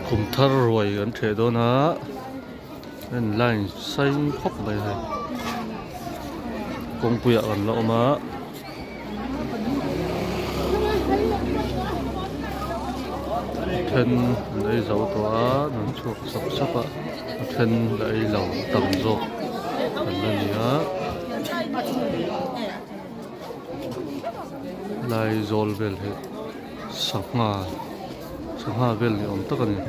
cùng thar rồi gần thế đó na nên line xanh khóc vậy hay công việc gần lộ mà thân đây dấu tỏa nó chuột sập sập ạ thân đây lẩu tầm rộ gần đây nhá lại rồi về hết sập ngà về thì ông tất cả này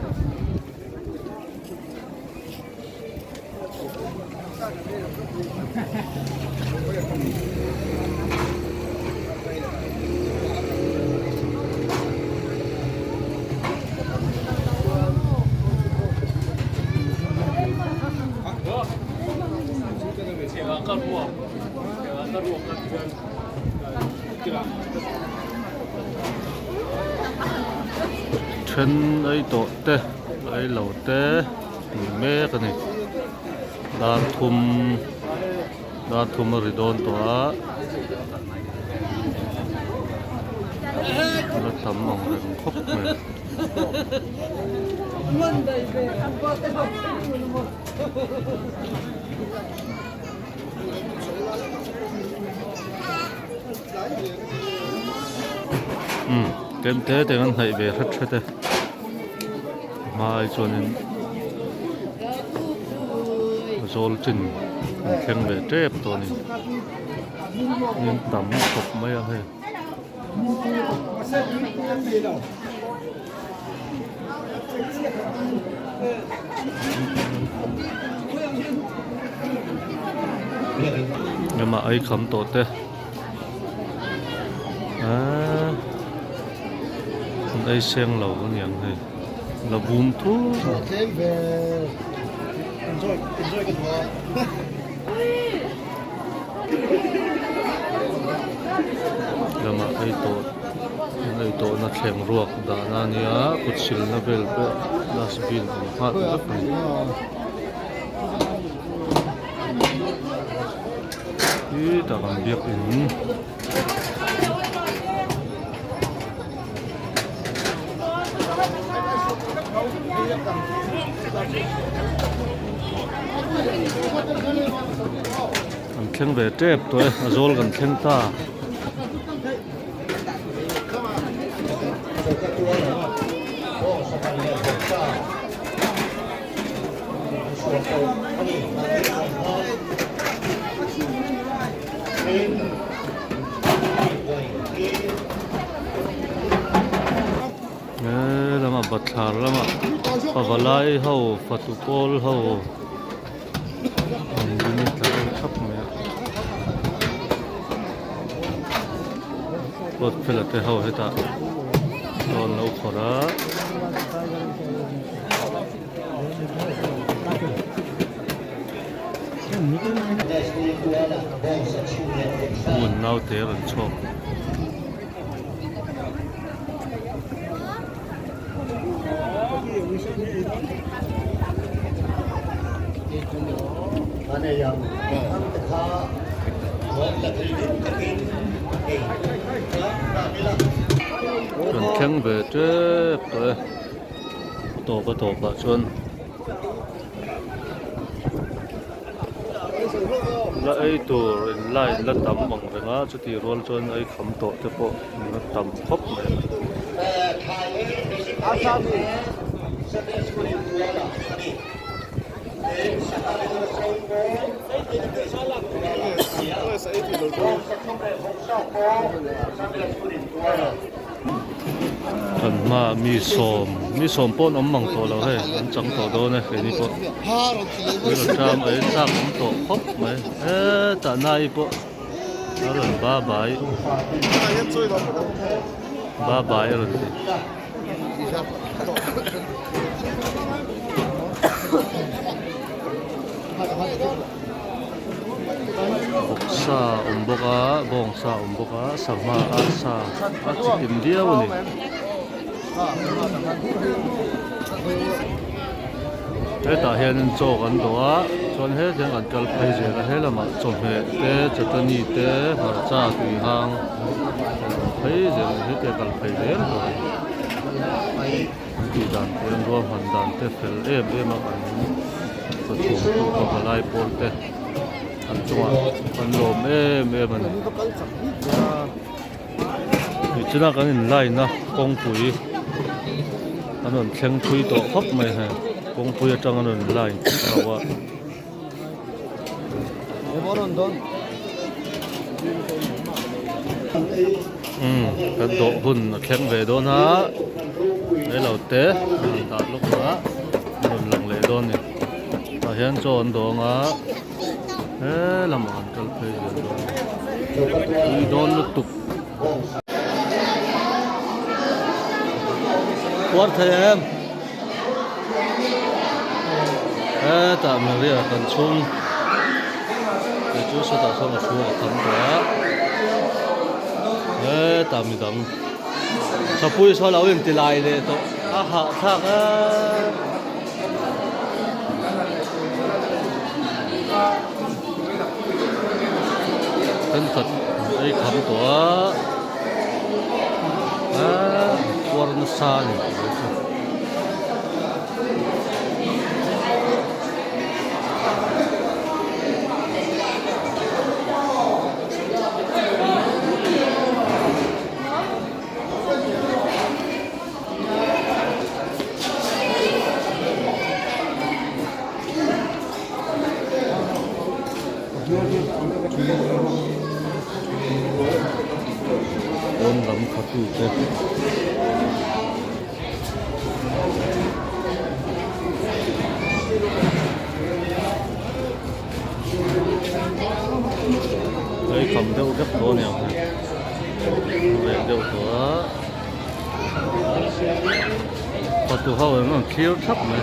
chân ấy tổ tê ấy lẩu tê mẹ cái này đa thum rồi đón tỏa nó tắm mỏng rồi khóc mẹ kem thế thì anh hãy về hết thế mai cho nên rồi trình khen về trép tôi này nên tắm phục mấy anh hay nhưng mà ấy khẩm tốt thế đây xem lẩu con nhàng này là bùm thu là mà đây tổ nó khem ruột đã na nia cút xịn nó về dustbin phát rất này ý ta còn biết in anh khen về trép tôi rồi gần khen ta lama bathar lama pavalai ho fatukol ho ini tak khap me bot pelate ho heta don lo khora mun nau te ran chok chuẩn khen về trước rồi tổ bạc xuân lại tổ lại là tắm bằng cái ngã cho thì rồi xuân ấy khẩm tổ thế bộ nó tắm khóc này thần mà mi sôm pon ấm măng tổ là hay anh chẳng tổ đâu này cái này bộ bây giờ tram ấy tram ấm tổ khóc mấy ta nay bộ nó là ba bài rồi sa umboka bong sa umboka sama asa achikim dia woni thế ta hiện cho gần đó cho hết những cái cần phải gì là hết là mà cho hết thế cho tôi nhị thế hoặc cha tùy hàng thấy gì hết cái cần phải gì rồi dan tiền rua hoàn đàn te fel em mà anh có thùng tụ có lại bol te anh chung anh lồm em anh thì chỉ là cái này na công phui anh còn khen phui tổ hấp mày hả công phui trong anh còn lại đâu à cái độ hun khen về đó na lấy lẩu té đặt lúc đó mình lồng lệ đó nè và hiện cho anh đó ngã thế làm ăn cần phải gì đó đó lúc tục quát thầy em tạm mình đi cần chung để chú sẽ tạo xong một số thằng quá tạm mình tạm sao bui sao lâu em đi lại để to hạ thang thân thật đây khám tỏa qua nó xa này 온 나무 갖고 있대. 여기 가면 되고 몇 번이야. 왜 되고 또 하면 기어 잡네.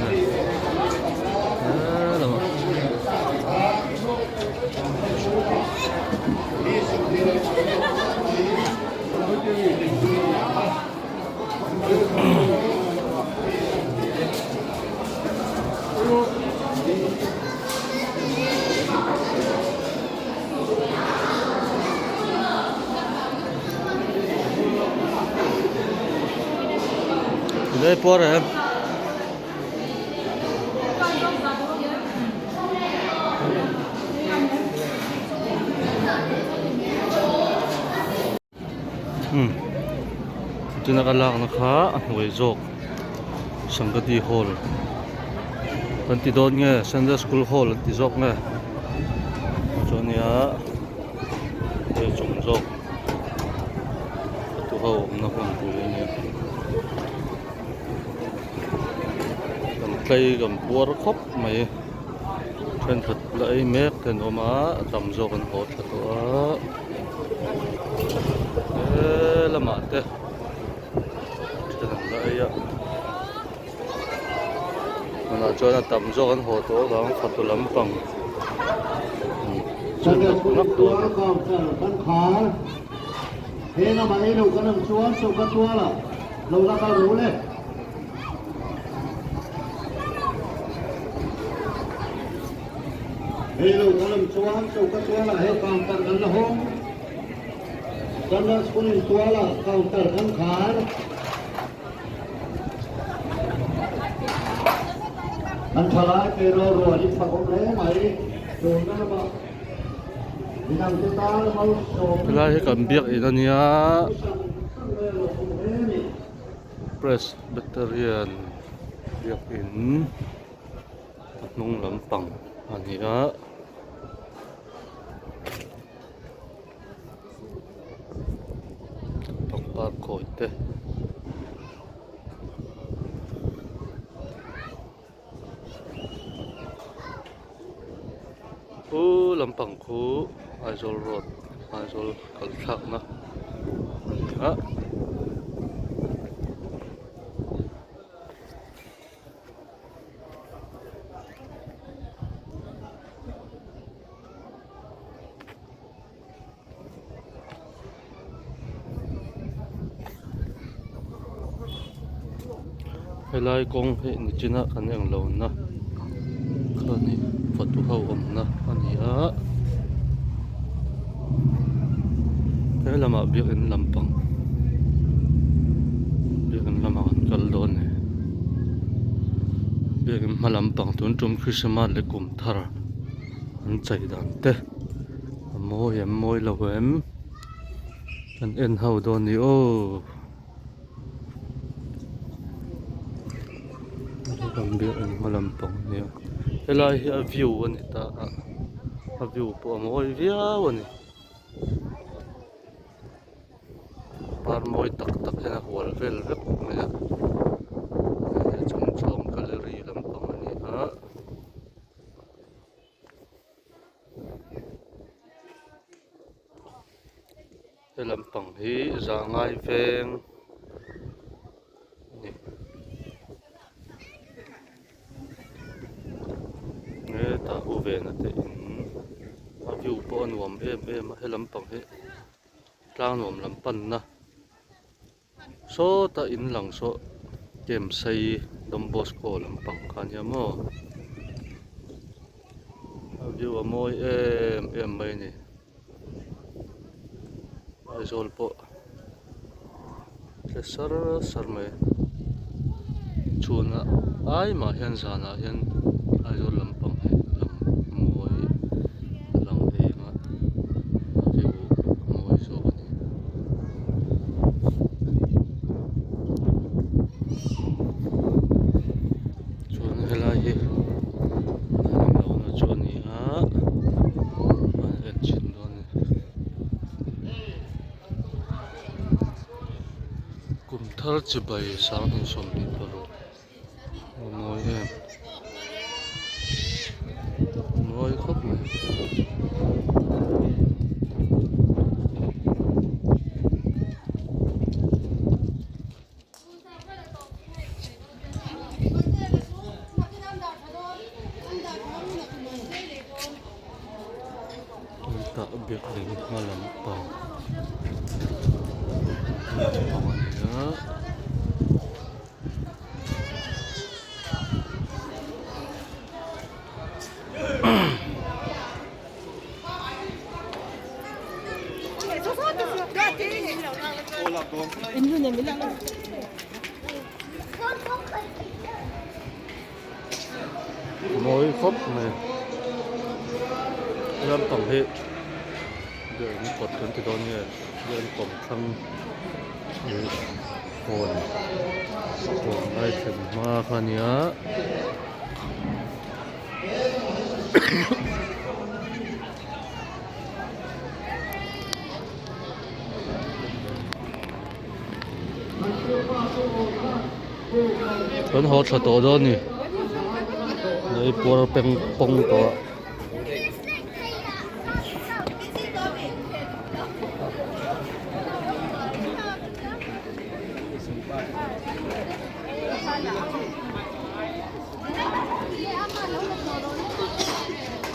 Đây por em. Itu nak kalah nak ha, wezok, Sanggati Hall. Nanti donnya Sunday School Hall nanti zok na. Macamnya, jomzok. Tu hau nak pun punya. Cây cầm búa khóc mày trên thật lấy mét trên đó má tầm do con hột thật đó thế là mà thế trên lấy á mà cho nó tầm do con hột đó đó phật tu lắm bằng trên thật nắp tuột thế nó mà lấy đâu có nằm xuống sâu cắt chua là lâu ra cao rú lên Hello, kalam suan, so kasuala, hey, counter kan lahong. Sunday School suala, counter kan khar. An phala pero ro ali phagom le mai, do na ba. Dinang total mau so. Lai kan biak inania. Presbyterian biak in nung Lampang ania. Khối tê Lampang khu Aizol Road Aizol Kalthak na Helai kong he ni china kan ang lo na khani phatu hau om na ani a he lama biak in Lampang biak in lama kan kal don he biang malampang tun tum Christmas le kum thar an chei dan te moi lo em an en ho do ni o ram biang malampang ni helai hi a view ani ta a view po moi viau ani par moi tak tak hena hual vel vek me chung chong gallery lampang ani ha he lampang hi zangai veng ni nge ta hu ve na te in a view po an wam em he lampang hi tlang nom lampan na so ta in lang so kem sei Don Bosco lampang kanya mo a view a moi em mai ni ai zol po le sar mai chuna ai ma hian zana hian ai zol lampang he lam moi lang e ma view moi zo ni chuan helai hi lo na chu ni ha an en chin do ni kum thar chi bai sang hin som ni paro moi em moi khop mai ta biak ring malampang ya moi khop mai lampang heเดินกดจนจะโดนเนี่ยเดินกลมทั้งโคนได้ถึงมากค่ะเนี่ยจนหดสะโตโดนนี่ในปัวเป็นปงตัว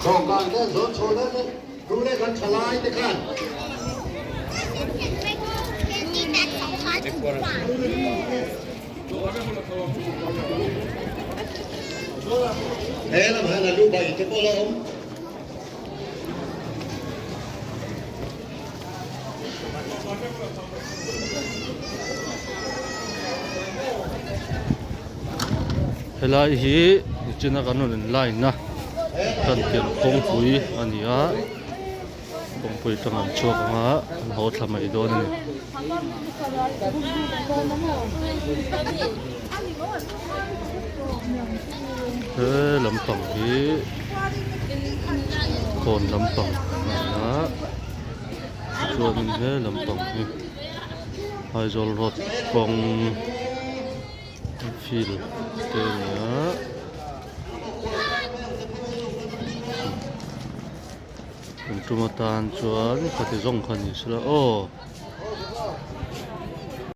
ชองการแค่สอนโชว์นั้นดูได้กันฉลายแต่กันเฮ้ยแล้วมาดูใบจะโปรล้มเฮลายฮีจินักการนไลน์นะกันเกี่ยวกับปุ๋ยอันนี้ฮะปุ๋ยตั้งอันชัวร์ฮะเขาทำให้โดนนี่ลำปังฮีคนลำปังนะชวนลำปังฮีไฮโซลรถกองฟิลเตอร์นะจุมาตานชวนปฏิจงคันนี้สิละโอ้